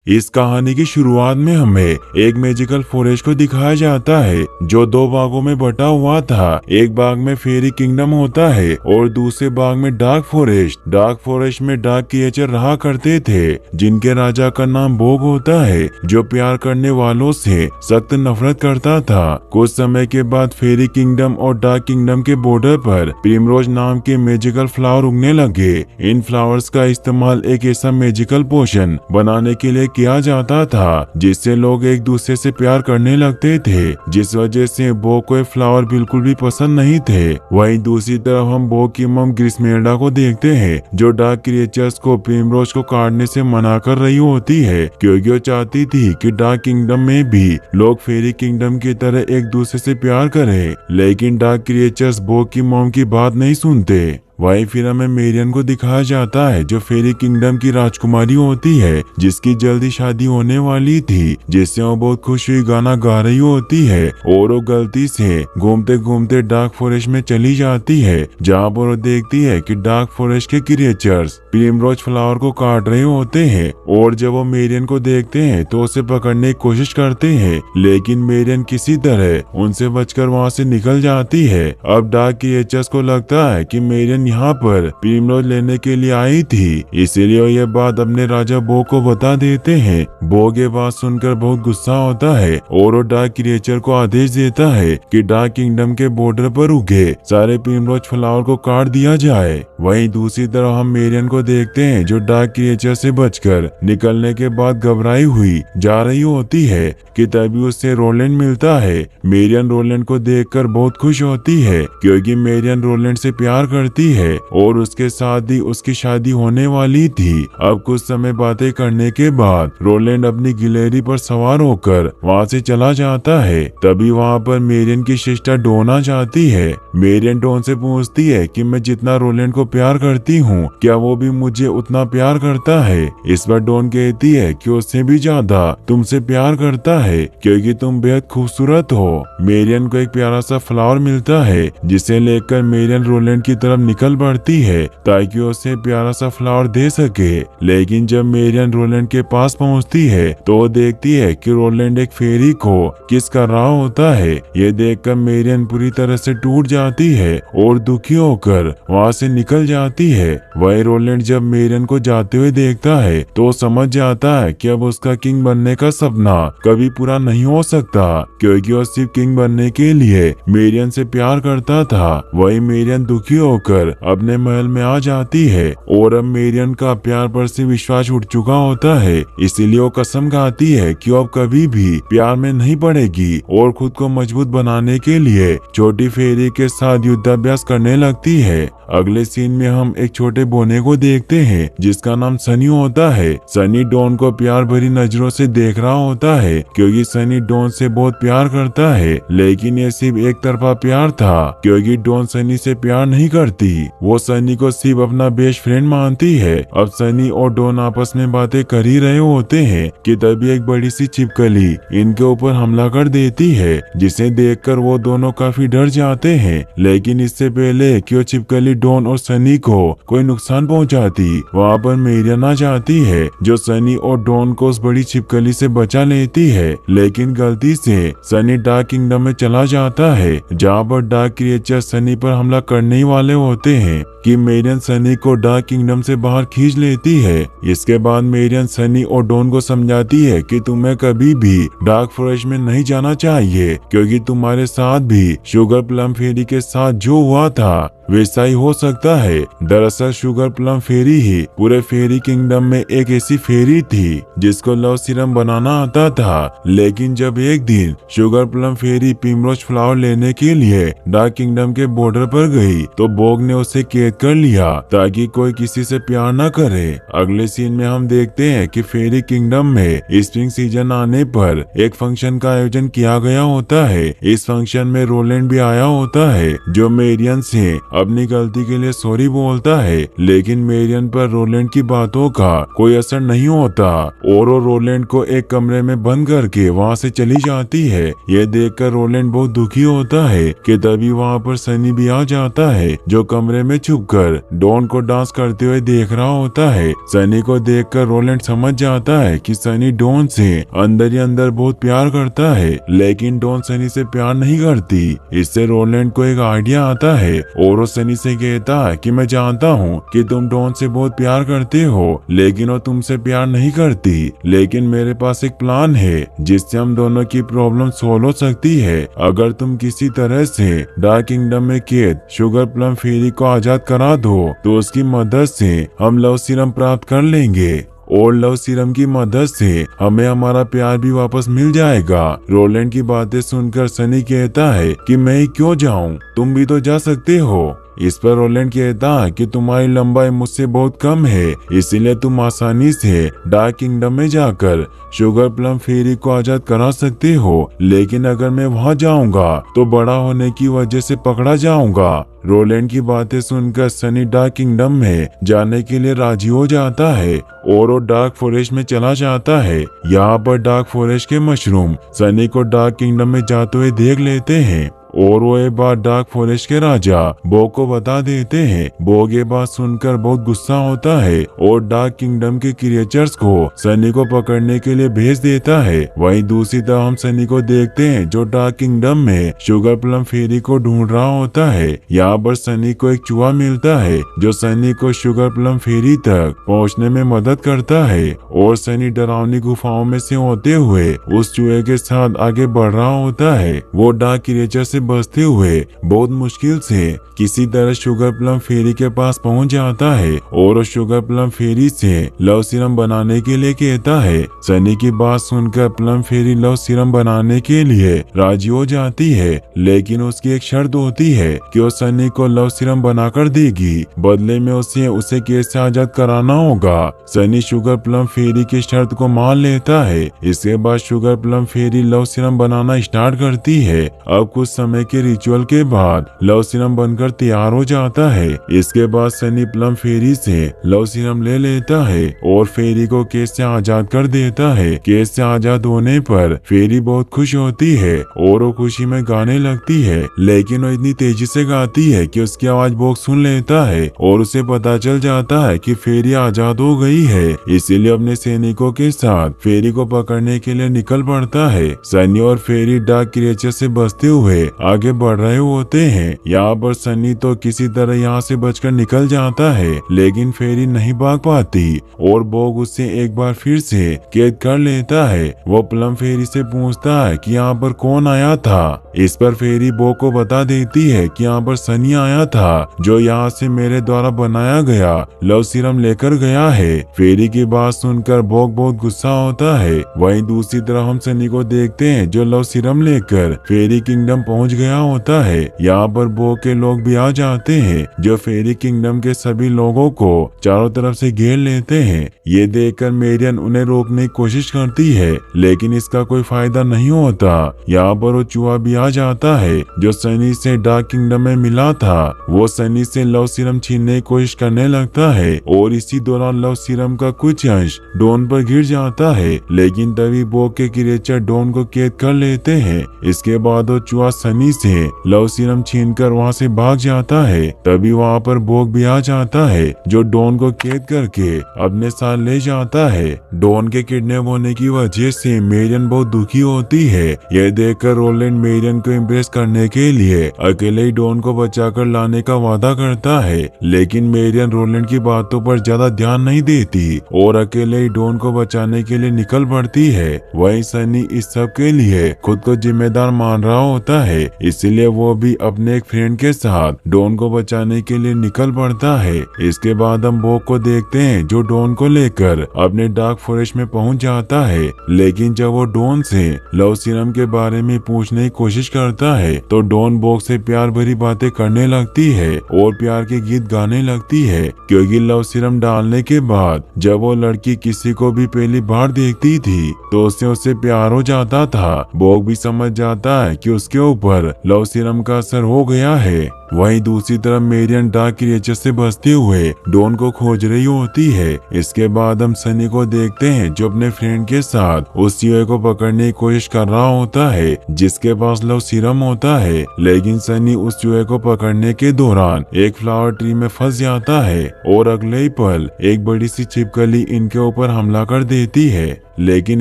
इस कहानी की शुरुआत में हमें एक मैजिकल फॉरेस्ट को दिखाया जाता है जो दो बागों में बटा हुआ था। एक बाग में फेरी किंगडम होता है और दूसरे बाग में डार्क फॉरेस्ट। डार्क फॉरेस्ट में डार्क क्रिएचर रहा करते थे जिनके राजा का नाम बोग होता है, जो प्यार करने वालों से सख्त नफरत करता था। कुछ समय के बाद फेरी किंगडम और डार्क किंगडम के बॉर्डर पर प्रिमरोज नाम के मैजिकल फ्लावर उगने लगे। इन फ्लावर्स का इस्तेमाल एक ऐसा मैजिकल पोशन बनाने के लिए किया जाता था जिससे लोग एक दूसरे से प्यार करने लगते थे, जिस वजह से बोग को फ्लावर बिल्कुल भी पसंद नहीं थे। वहीं दूसरी तरफ हम बोग की मम ग्रिसमेल्डा को देखते हैं जो डार्क क्रिएचर्स को प्रिमरोज को काटने से मना कर रही होती है, क्योंकि वो चाहती थी कि डार्क किंगडम में भी लोग फेरी किंगडम की तरह एक दूसरे से प्यार करें। लेकिन डार्क क्रिएचर्स बोग की मम की बात नहीं सुनते। वहीं फिर हमें मेरियन को दिखाया जाता है जो फेरी किंगडम की राजकुमारी होती है, जिसकी जल्दी शादी होने वाली थी, जिससे वो बहुत खुश हुई गाना गा रही होती है और वो गलती से घूमते घूमते डार्क फॉरेस्ट में चली जाती है, जहाँ पर वो देखती है कि डार्क फॉरेस्ट के क्रिएचर्स प्रिमरोज फ्लावर को काट रहे होते हैं। और जब वो मेरियन को देखते हैं तो उसे पकड़ने की कोशिश करते हैं, लेकिन मेरियन किसी तरह उनसे बचकर वहाँ से निकल जाती है। अब डार्क क्रिएचर्स को लगता है कि मेरियन यहाँ पर प्रिमरोज लेने के लिए आई थी, इसीलिए वो ये बात अपने राजा बोग को बता देते हैं। बोग ये बात सुनकर बहुत गुस्सा होता है और वो डार्क क्रिएचर को आदेश देता है कि डार्क किंगडम के बॉर्डर पर उगे सारे प्रिमरोज फ्लावर को काट दिया जाए। वहीं दूसरी तरफ हम मेरियन को देखते हैं जो डार्क क्रिएचर से बचकर निकलने के बाद घबराई हुई जा रही होती है कि तभी उससे रोलैंड मिलता है। मेरियन रोलैंड को देखकर बहुत खुश होती है क्योंकि मेरियन रोलैंड से प्यार करती है और उसके साथ ही उसकी शादी होने वाली थी। अब कुछ समय बातें करने के बाद रोलैंड अपनी गिलहरी पर सवार होकर वहाँ से चला जाता है। तभी वहाँ पर मेरियन की सिस्टर डॉन आ जाती है। मेरियन डॉन से पूछती है कि मैं जितना रोलैंड को प्यार करती हूँ क्या वो भी मुझे उतना प्यार करता है। इस पर डॉन कहती है कि उससे भी ज्यादा तुमसे प्यार करता है क्योंकि तुम बेहद खूबसूरत हो। मेरियन को एक प्यारा सा फ्लावर मिलता है जिसे लेकर मेरियन रोलैंड की तरफ निकल बढ़ती है ताकि उसे प्यारा सा फ्लावर दे सके। लेकिन जब मेरियन रोलैंड के पास पहुंचती है तो वो देखती है कि रोलैंड एक फेरी को किस कर रहा होता है। ये देखकर मेरियन पूरी तरह से टूट जाती है और दुखी होकर वहाँ से निकल जाती है। वही रोलैंड जब मेरियन को जाते हुए देखता है तो समझ जाता है कि अब उसका किंग बनने का सपना कभी पूरा नहीं हो सकता, क्योंकि वो सिर्फ किंग बनने के लिए मेरियन से प्यार करता था। वही मेरियन दुखी होकर अपने महल में आ जाती है और अब मेरियन का प्यार पर से विश्वास उठ चुका होता है, इसीलिए वो कसम खाती है कि वो अब कभी भी प्यार में नहीं पड़ेगी और खुद को मजबूत बनाने के लिए छोटी फेरी के साथ युद्धाभ्यास करने लगती है। अगले सीन में हम एक छोटे बोने को देखते हैं जिसका नाम सनी होता है। सनी डॉन को प्यार भरी नजरों से देख रहा होता है क्योंकि सनी डॉन से बहुत प्यार करता है, लेकिन ये सिर्फ एक तरफा प्यार था क्योंकि डॉन सनी से प्यार नहीं करती, वो सनी को सिर्फ अपना बेस्ट फ्रेंड मानती है। अब सनी और डॉन आपस में बातें कर ही रहे होते हैं कि तभी एक बड़ी सी छिपकली इनके ऊपर हमला कर देती है, जिसे देखकर वो दोनों काफी डर जाते हैं। लेकिन इससे पहले कि वो छिपकली डॉन और सनी को कोई नुकसान पहुंचाती, वहाँ पर मेरियन आ जाती है जो सनी और डॉन को उस बड़ी छिपकली से बचा लेती है। लेकिन गलती से सनी डार्क किंगडम में चला जाता है जहाँ पर डार्क क्रिएचर सनी पर हमला करने ही वाले होते हैं कि मेरियन सनी को डार्क किंगडम से बाहर खींच लेती है। इसके बाद मेरियन सनी और डॉन को समझाती है कि तुम्हें कभी भी डार्क फॉरेस्ट में नहीं जाना चाहिए क्योंकि तुम्हारे साथ भी शुगर प्लम फेरी के साथ जो हुआ था वैसा ही हो सकता है। दरअसल शुगर प्लम फेरी ही पूरे फेरी किंगडम में एक ऐसी फेरी थी जिसको लव सीरम बनाना आता था, लेकिन जब एक दिन शुगर प्लम फेरी प्रिमरोज फ्लावर लेने के लिए डार्क किंगडम के बॉर्डर पर गई तो बोग ने उसे कैद कर लिया ताकि कोई किसी से प्यार न करे। अगले सीन में हम देखते हैं कि फेरी किंगडम में स्प्रिंग सीजन आने पर एक फंक्शन का आयोजन किया गया होता है। इस फंक्शन में रोलैंड भी आया होता है जो मेरियन से अपनी गलती के लिए सॉरी बोलता है, लेकिन मेरियन पर रोलैंड की बातों का कोई असर नहीं होता और वो रोलैंड को एक कमरे में बंद करके वहाँ से चली जाती है। ये देखकर रोलैंड बहुत दुखी होता है कि तभी वहाँ पर सनी भी आ जाता है, जो कमरे में छुपकर डॉन को डांस करते हुए देख रहा होता है। सनी को देखकर रोलैंड समझ जाता है कि सनी डॉन से अंदर ही अंदर बहुत प्यार करता है, लेकिन डॉन सनी से प्यार नहीं करती। इससे रोलैंड को एक आइडिया आता है और वो सनी से कहता है कि मैं जानता हूँ कि तुम डॉन से बहुत प्यार करते हो, लेकिन वो तुमसे प्यार नहीं करती, लेकिन मेरे पास एक प्लान है जिससे हम दोनों की प्रॉब्लम सोल्व हो सकती है। अगर तुम किसी तरह से डार्क किंगडम में कैद शुगर प्लम फेरी को आजाद करा दो तो उसकी मदद से हम लव सीरम प्राप्त कर लेंगे और लव सीरम की मदद से हमें हमारा प्यार भी वापस मिल जाएगा। रोलैंड की बातें सुनकर सनी कहता है कि मैं ही क्यों जाऊं, तुम भी तो जा सकते हो। इस पर रोलैंड कहता है कि तुम्हारी लंबाई मुझसे बहुत कम है, इसीलिए तुम आसानी से डार्क किंगडम में जाकर शुगर प्लम फेरी को आजाद करा सकते हो, लेकिन अगर मैं वहां जाऊंगा तो बड़ा होने की वजह से पकड़ा जाऊंगा। रोलैंड की बातें सुनकर सनी डार्क किंगडम में जाने के लिए राजी हो जाता है और वो डार्क फॉरेस्ट में चला जाता है। यहाँ पर डार्क फॉरेस्ट के मशरूम सनी को डार्क किंगडम में जाते हुए देख लेते हैं और वो एक बार डार्क फॉरेस्ट के राजा बोग को बता देते हैं। बोग ये बात सुनकर बहुत गुस्सा होता है और डार्क किंगडम के क्रिएचर्स को सनी को पकड़ने के लिए भेज देता है। वहीं दूसरी तरफ हम सनी को देखते हैं जो डार्क किंगडम में शुगर प्लम फेरी को ढूंढ रहा होता है। यहाँ पर सनी को एक चूहा मिलता है जो सनी को शुगर प्लम फेरी तक पहुँचने में मदद करता है और सनी डरावनी गुफाओं में से होते हुए उस चूहे के साथ आगे बढ़ रहा होता है। वो डार्क क्रिएचर से बचते हुए बहुत मुश्किल से किसी तरह शुगर प्लम फेरी के पास पहुंच जाता है और शुगर प्लम फेरी से लव सीरम बनाने के लिए कहता है। सनी की बात सुनकर प्लम फेरी लव सीरम बनाने के लिए राजी हो जाती है, लेकिन उसकी एक शर्त होती है कि वो सनी को लव सीरम बनाकर देगी, बदले में उसे केस से आजाद कराना होगा। सनी शुगर प्लम फेरी की शर्त को मान लेता है। इसके बाद शुगर प्लम फेरी लव सीरम बनाना स्टार्ट करती है। अब कुछ समय के रिचुअल के बाद लव सीरम बनकर तैयार हो जाता है। इसके बाद सनी प्लम फेरी से लव सीरम ले लेता है और फेरी को केस से आजाद कर देता है। केस से आजाद होने पर फेरी बहुत खुश होती है और वो खुशी में गाने लगती है, लेकिन वो इतनी तेजी से गाती है कि उसकी आवाज बोग सुन लेता है और उसे पता चल जाता है कि फेरी आजाद हो गई है। इसीलिए अपने सैनिकों के साथ फेरी को पकड़ने के लिए निकल पड़ता है। सनी और फेरी डार्क क्रिएचर से बचते हुए आगे बढ़ रहे होते हैं। यहाँ पर सनी तो किसी तरह यहाँ से बचकर निकल जाता है, लेकिन फेरी नहीं भाग पाती और बोग उससे एक बार फिर से कैद कर लेता है। वो प्लम फेरी से पूछता है कि यहाँ पर कौन आया था। इस पर फेरी बोग को बता देती है कि यहाँ पर सनी आया था, जो यहाँ से मेरे द्वारा बनाया गया लव सीरम लेकर गया है। फेरी की बात सुनकर बोग बहुत गुस्सा होता है। वहीं दूसरी तरफ हम सनी को देखते हैं जो लव सीरम लेकर फेरी किंगडम पहुंच गया होता है। यहाँ पर बोग के लोग भी आ जाते हैं जो फेरी किंगडम के सभी लोगों को चारों तरफ से घेर लेते हैं। ये देखकर मेरियन उन्हें रोकने की कोशिश करती है, लेकिन इसका कोई फायदा नहीं होता। यहाँ पर वो चूहा भी आ जाता है जो सनी से डार्क किंगडम में मिला था। वो सनी से लव सीरम छीनने की कोशिश करने लगता है और इसी दौरान लव सीरम का कुछ अंश डॉन पर गिर जाता है, लेकिन तभी बोग के क्रिएचर डॉन को कैद कर लेते हैं। इसके बाद वो चूहा सनी से लव सीरम छीनकर वहाँ से भाग जाता है। तभी वहाँ पर बोग भी आ जाता है जो डॉन को कैद करके अपने साथ ले जाता है। डॉन के किडनैप होने की वजह से मेरियन बहुत दुखी होती है। यह देखकर रोलैंड मेरियन को इम्प्रेस करने के लिए अकेले ही डॉन को बचाकर लाने का वादा करता है, लेकिन मेरियन रोलैंड की बातों पर ज्यादा ध्यान नहीं देती और अकेले ही डॉन को बचाने के लिए निकल पड़ती है। वहीं सनी इस सब के लिए खुद को जिम्मेदार मान रहा होता है, इसलिए वो भी अपने एक फ्रेंड के साथ डॉन को बचाने के लिए निकल पड़ता है। इसके बाद हम बोग को देखते हैं जो डॉन को लेकर अपने डार्क फॉरेस्ट में पहुंच जाता है, लेकिन जब वो डॉन से लव सीरम के बारे में पूछने की कोशिश करता है तो डॉन बोग से प्यार भरी बातें करने लगती है और प्यार के गीत गाने लगती है, क्योंकि लव सीरम डालने के बाद जब वो लड़की किसी को भी पहली बार देखती थी तो उससे प्यार हो जाता था। बोग भी समझ जाता है कि उसके ऊपर पर लव सीरम का असर हो गया है। वहीं दूसरी तरफ मेरियन डार्क क्रिएचर से बचते हुए डॉन को खोज रही होती है। इसके बाद हम सनी को देखते हैं जो अपने फ्रेंड के साथ उस चूहे को पकड़ने की कोशिश कर रहा होता है जिसके पास लव सीरम होता है, लेकिन सनी उस चूहे को पकड़ने के दौरान एक फ्लावर ट्री में फंस जाता है और अगले ही पल एक बड़ी सी छिपकली इनके ऊपर हमला कर देती है। लेकिन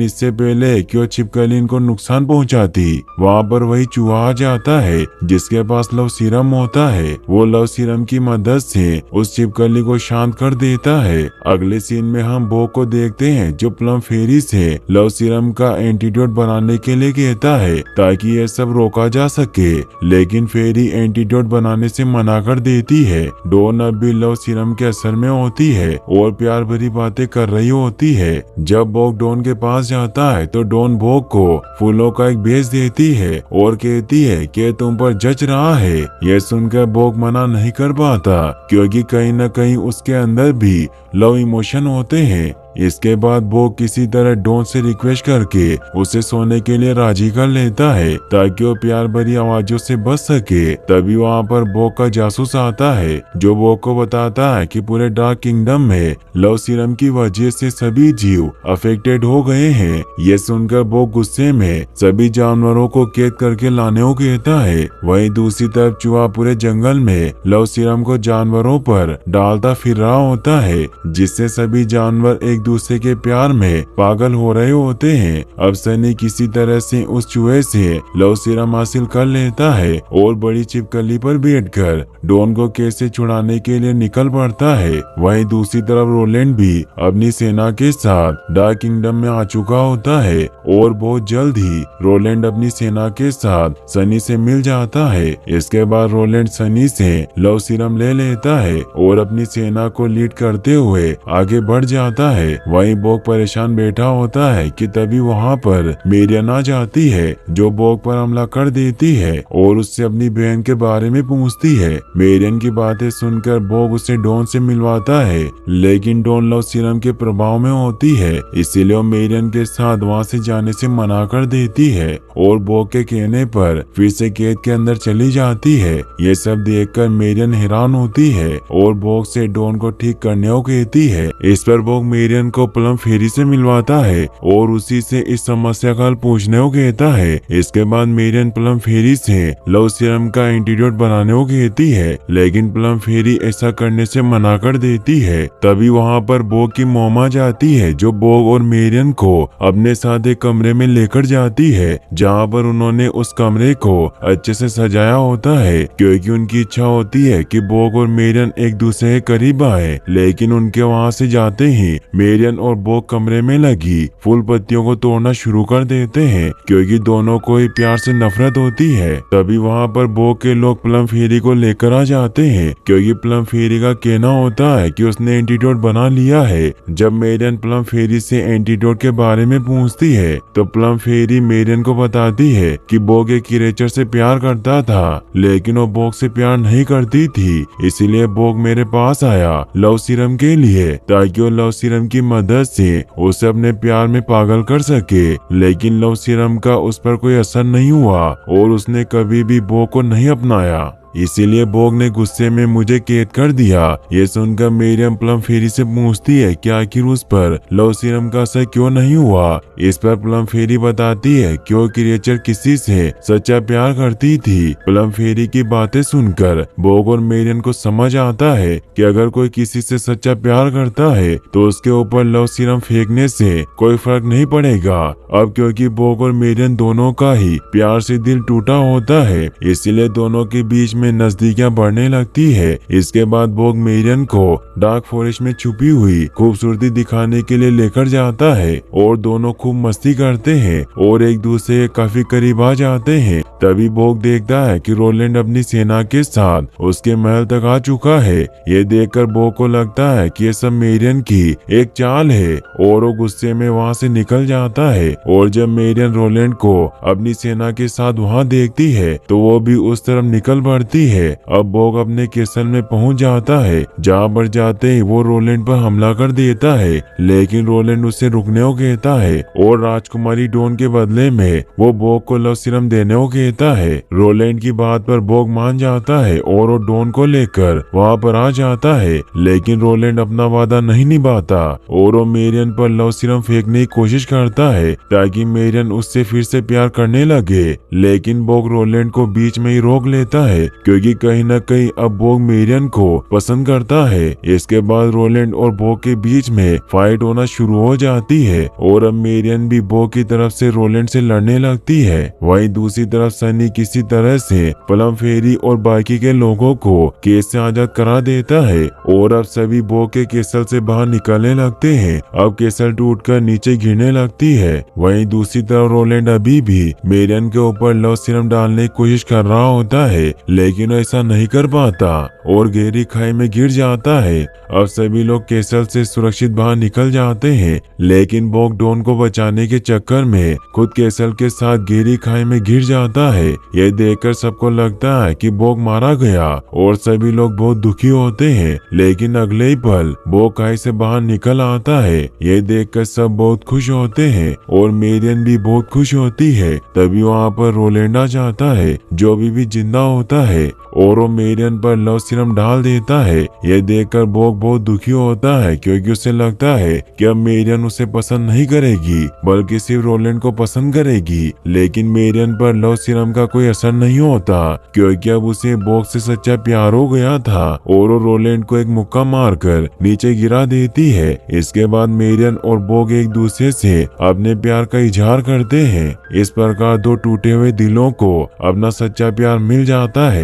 इससे पहले कि वो छिपकली इनको नुकसान पहुंचाती, वहाँ पर वही चूहा आ जाता है जिसके पास लव सीरम होता है। वो लव सीरम की मदद से उस छिपकली को शांत कर देता है। अगले सीन में हम बॉग को देखते हैं जो प्लम फेरी से लव सीरम का एंटीडोट बनाने के लिए कहता है ताकि ये सब रोका जा सके, लेकिन फेरी एंटीडोट बनाने से मना कर देती है। डॉन अब भी लव सीरम के असर में होती है और प्यार भरी बातें कर रही होती है। जब बॉग डॉन के पास जाता है तो डॉन बॉग को फूलों का एक भेज देती है और कहती है कि तुम पर जच रहा है। यह सुनकर बॉग मना नहीं कर पाता क्योंकि कहीं न कहीं उसके अंदर भी लव इमोशन होते हैं। इसके बाद बॉग किसी तरह डॉन से रिक्वेस्ट करके उसे सोने के लिए राजी कर लेता है ताकि वो प्यार भरी आवाजों से बच सके। तभी वहाँ पर बॉग का जासूस आता है जो बॉग को बताता है कि पूरे डार्क किंगडम में लव सीरम की वजह से सभी जीव अफेक्टेड हो गए हैं। ये सुनकर बॉग गुस्से में सभी जानवरों को कैद करके लाने को कहता है। वहीं दूसरी तरफ चूहा पूरे जंगल में लव सीरम को जानवरों पर डालता फिर रहा होता है जिससे सभी जानवर एक दूसरे के प्यार में पागल हो रहे होते हैं। अब सनी किसी तरह से उस चूहे से लव सीरम हासिल कर लेता है और बड़ी छिपकली पर बैठकर डॉन को कैसे छुड़ाने के लिए निकल पड़ता है। वहीं दूसरी तरफ रोलैंड भी अपनी सेना के साथ डार्क किंगडम में आ चुका होता है और बहुत जल्द ही रोलैंड अपनी सेना के साथ सनी से मिल जाता है। इसके बाद रोलैंड सनी से लव सीरम ले लेता है और अपनी सेना को लीड करते हुए आगे बढ़ जाता है। वहीं बॉग परेशान बैठा होता है कि तभी वहाँ पर मेरियन आ जाती है जो बॉग पर हमला कर देती है और उससे अपनी बहन के बारे में पूछती है। मेरियन की बातें सुनकर बॉग उसे डॉन से मिलवाता है, लेकिन डॉन लव सीरम के प्रभाव में होती है इसीलिए वो मेरियन के साथ वहाँ से जाने से मना कर देती है और बॉग के कहने पर फिर से कैद के अंदर चली जाती है। ये सब देखकर मेरियन हैरान होती है और बॉग से डॉन को ठीक करने को कहती है। इस पर बॉग मेरियन को प्लम फेरी से मिलवाता है और उसी से इस समस्या का हल पूछने को कहता है। इसके बाद मेरियन प्लम फेरी से लव सीरम का एंटीडोट बनाने को कहती है, लेकिन प्लम फेरी ऐसा करने से मना कर देती है। तभी वहाँ पर बॉग की मॉम आ जाती है जो बॉग और मेरियन को अपने साथ एक कमरे में लेकर जाती है जहाँ पर उन्होंने उस कमरे को अच्छे से सजाया होता है क्योंकि उनकी इच्छा होती है कि बॉग और मेरियन एक दूसरे के करीब आए। लेकिन उनके वहाँ से जाते ही मेरियन और बॉग कमरे में लगी फूल पत्तियों को तोड़ना शुरू कर देते हैं क्योंकि दोनों को ही प्यार से नफरत होती है। तभी वहाँ पर बॉग के लोग प्लम फेरी को लेकर आ जाते हैं क्योंकि प्लम फेरी का कहना होता है कि उसने एंटीडोट बना लिया है। जब मेरियन प्लम फेरी से एंटीडोट के बारे में पूछती है तो प्लम फेरी मेरियन को बताती है कि बॉग एक क्रिएचर से प्यार करता था लेकिन वो बॉग से प्यार नहीं करती थी, इसीलिए बॉग मेरे पास आया लव सीरम के लिए ताकि वो लव सीरम की मदद से उसे अपने प्यार में पागल कर सके। लेकिन लव सीरम का उस पर कोई असर नहीं हुआ और उसने कभी भी बॉग को नहीं अपनाया, इसीलिए बॉग ने गुस्से में मुझे कैद कर दिया। ये सुनकर मेरियन प्लम फेरी से पूछती है कि आखिर उस पर लव सीरम का असर क्यों नहीं हुआ। इस पर प्लम फेरी बताती है कि वो क्रिएचर किसी से सच्चा प्यार करती थी। प्लम फेरी की बातें सुनकर बॉग और मेरियन को समझ आता है कि अगर कोई किसी से सच्चा प्यार करता है तो उसके ऊपर लव सीरम फेंकने से कोई फर्क नहीं पड़ेगा। अब क्योंकि बॉग और मेरियन दोनों का ही प्यार से दिल टूटा होता है इसीलिए दोनों के बीच में नजदीकियां बढ़ने लगती है। इसके बाद बॉग मेरियन को डार्क फॉरेस्ट में छुपी हुई खूबसूरती दिखाने के लिए लेकर जाता है और दोनों खूब मस्ती करते हैं और एक दूसरे के काफी करीब आ जाते हैं। तभी बॉग देखता है कि रोलैंड अपनी सेना के साथ उसके महल तक आ चुका है। ये देखकर बॉग को लगता है कि ये सब मेरियन की एक चाल है और वो गुस्से में वहाँ से निकल जाता है। और जब मेरियन रोलैंड को अपनी सेना के साथ वहाँ देखती है तो वो भी उस तरफ निकल पड़ती है। अब बॉग अपने कैसल में पहुंच जाता है जहाँ पर जाते ही वो रोलैंड पर हमला कर देता है, लेकिन रोलैंड उसे रुकने को कहता है और राजकुमारी डॉन के बदले में वो बॉग को लव सीरम देने को कहता देता है। रोलैंड की बात पर बोग मान जाता है और वो डॉन को लेकर वहाँ पर आ जाता है, लेकिन रोलैंड अपना वादा नहीं निभाता और वो मेरियन पर लव सीरम फेंकने की कोशिश करता है ताकि मेरियन उससे फिर से प्यार करने लगे। लेकिन बोग रोलैंड को बीच में ही रोक लेता है क्योंकि कहीं न कहीं अब बोग मेरियन को पसंद करता है। इसके बाद रोलैंड और बोग के बीच में फाइट होना शुरू हो जाती है और अब मेरियन भी बोग की तरफ से रोलैंड से लड़ने लगती है। वहीं दूसरी तरफ सनी किसी तरह से प्लम फेरी और बाकी के लोगों को केस से आजाद करा देता है और अब सभी बोग के केसल से बाहर निकलने लगते हैं। अब केसल टूटकर नीचे गिरने लगती है। वहीं दूसरी तरफ रोलैंड अभी भी मेरियन के ऊपर लव सीरम डालने की कोशिश कर रहा होता है, लेकिन ऐसा नहीं कर पाता और गहरी खाई में गिर जाता है। अब सभी लोग केसल से सुरक्षित बाहर निकल जाते हैं, लेकिन बोग डॉन को बचाने के चक्कर में खुद केसल के साथ गहरी खाई में गिर जाता है। यह देखकर सबको लगता है कि बोग मारा गया और सभी लोग बहुत दुखी होते हैं, लेकिन अगले ही पल बोग खाई से बाहर निकल आता है। यह देखकर सब बहुत खुश होते हैं और मेरियन भी बहुत खुश होती है। तभी वहाँ पर रोलैंड आ जाता है जो अभी भी जिंदा होता है और वो मेरियन पर लव सीरम डाल देता है। यह देखकर बोग बहुत दुखी होता है क्योंकि उसे लगता है कि अब मेरियन उसे पसंद नहीं करेगी बल्कि सिर्फ रोलैंड को पसंद करेगी। लेकिन मेरियन पर लव सीरम का कोई असर नहीं होता क्योंकि अब उसे बोग से सच्चा प्यार हो गया था और वो रोलैंड को एक मुक्का मारकर नीचे गिरा देती है। इसके बाद मेरियन और बोग एक दूसरे से अपने प्यार का इजहार करते हैं। इस प्रकार दो टूटे हुए दिलों को अपना सच्चा प्यार मिल जाता है।